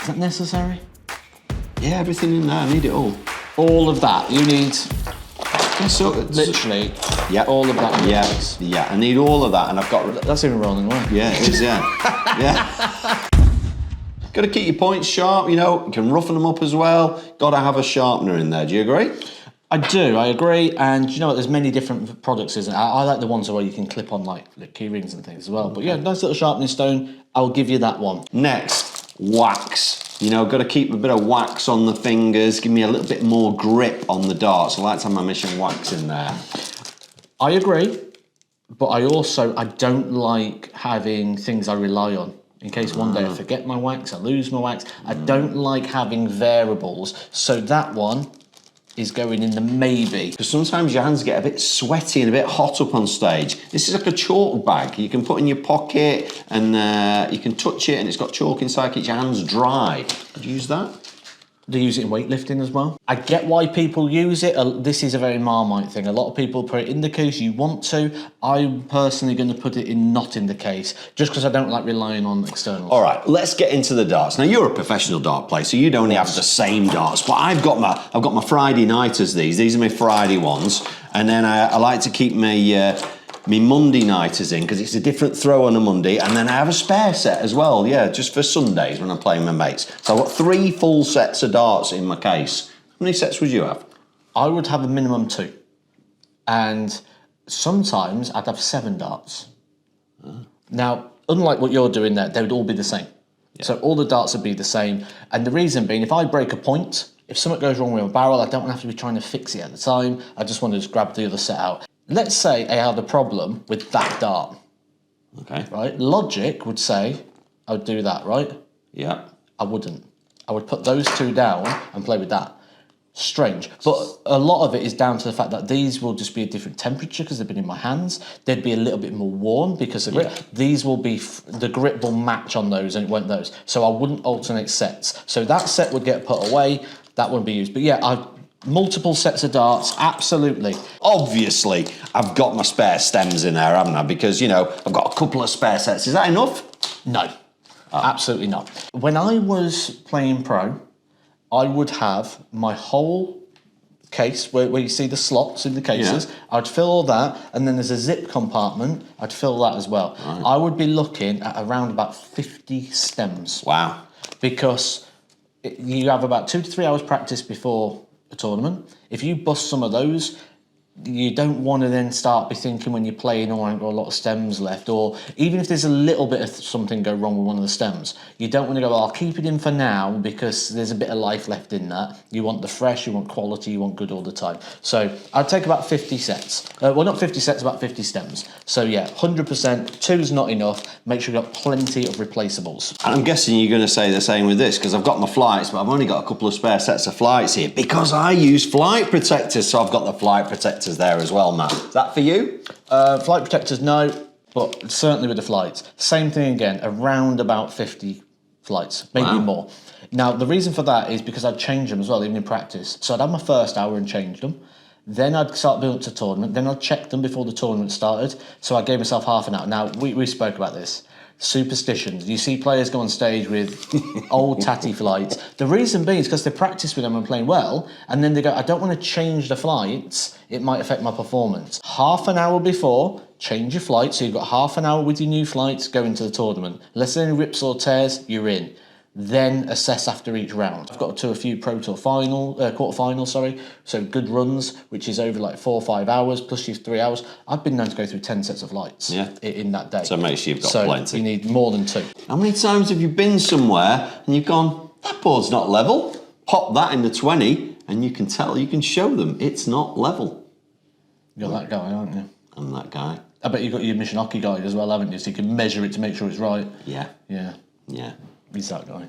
Is that necessary? Yeah, everything in there. I need it all. All of that. You need Literally. Yeah. All of that. Yeah. I need all of that, and I've got. That's even rolling away. Yeah, it is. Yeah. Yeah. Got to keep your points sharp. You know, you can roughen them up as well. Got to have a sharpener in there. Do you agree? I do, I agree, and you know what, there's many different products, isn't it? I like the ones where you can clip on like key rings and things as well. Okay. But yeah, nice little sharpening stone, I'll give you that one. Next, wax. You know, got to keep a bit of wax on the fingers, give me a little bit more grip on the darts. I like to have my mission wax in there. I agree, but I don't like having things I rely on. In case one day I forget my wax, I lose my wax. I don't like having variables, so that one is going in the maybe. Because sometimes your hands get a bit sweaty and a bit hot up on stage. This is like a chalk bag. You can put in your pocket and you can touch it and it's got chalk inside, keeps your hands dry. Would you use that? They use it in weightlifting as well. I get why people use it. This is a very Marmite thing. A lot of people put it in the case you want to. I'm personally going to put it in not in the case, just because I don't like relying on externals. All right, let's get into the darts. Now, you're a professional dart player, so you'd only have the same darts, but I've got my Friday nighters, these. These are my Friday ones, and then I like to keep my Monday nighters in, because it's a different throw on a Monday, and then I have a spare set as well, yeah, just for Sundays when I'm playing with my mates. So I've got 3 full sets of darts in my case. How many sets would you have? I would have a minimum 2. And sometimes I'd have 7 darts. Now, unlike what you're doing there, they would all be the same. Yeah. So all the darts would be the same. And the reason being, if I break a point, if something goes wrong with a barrel, I don't have to be trying to fix it at the time. I just want to just grab the other set out. Let's say I had a problem with that dart. Okay. Right? Logic would say I would do that, right? Yeah. I wouldn't. I would put those 2 down and play with that. Strange. But a lot of it is down to the fact that these will just be a different temperature because they've been in my hands. They'd be a little bit more worn because of grip. Yeah. These will be, the grip will match on those and it won't those. So I wouldn't alternate sets. So that set would get put away, that wouldn't be used. But yeah, multiple sets of darts, absolutely. Obviously, I've got my spare stems in there, haven't I? Because, you know, I've got a couple of spare sets. Is that enough? No, absolutely not. When I was playing pro, I would have my whole case where you see the slots in the cases. Yeah. I'd fill all that, and then there's a zip compartment. I'd fill that as well. Right. I would be looking at around about 50 stems. Wow. Because you have about 2 to 3 hours practice before a tournament. If you bust some of those, you don't want to then start be thinking when you're playing, oh, I ain't got a lot of stems left, or even if there's a little bit of something go wrong with one of the stems, you don't want to go, well, I'll keep it in for now because there's a bit of life left in that. You want the fresh, you want quality, you want good all the time. So I'd take about 50 sets. Well, not 50 sets, about 50 stems. So yeah, 100%, 2 is not enough. Make sure you've got plenty of replaceables. And I'm guessing you're going to say the same with this, because I've got my flights, but I've only got a couple of spare sets of flights here, because I use flight protectors, so I've got the flight protectors there as well, Matt. Is that for you? Flight protectors, no, but certainly with the flights. Same thing again, around about 50 flights, maybe more. Now, the reason for that is because I'd change them as well, even in practice. So I'd have my first hour and change them. Then I'd start building up to tournament. Then I'd check them before the tournament started. So I gave myself half an hour. Now, we spoke about this. Superstitions. You see players go on stage with old tatty flights. The reason being is because they practice with them and playing well, and then they go, I don't want to change the flights, it might affect my performance. Half an hour before, change your flight, so you've got half an hour with your new flights going to the tournament. Unless there are any rips or tears, you're in. Then assess after each round. I've got to a few Pro Tour quarterfinals, so good runs, which is over like 4 or 5 hours, plus your 3 hours. I've been known to go through 10 sets of lights in that day. So make sure you've got plenty. So you need more than 2. How many times have you been somewhere and you've gone, that board's not level? Pop that in the 20 and you can tell, you can show them it's not level. You're that guy, aren't you? I'm that guy. I bet you've got your mission hockey guide as well, haven't you? So you can measure it to make sure it's right. Yeah. Yeah. Yeah. He's that guy.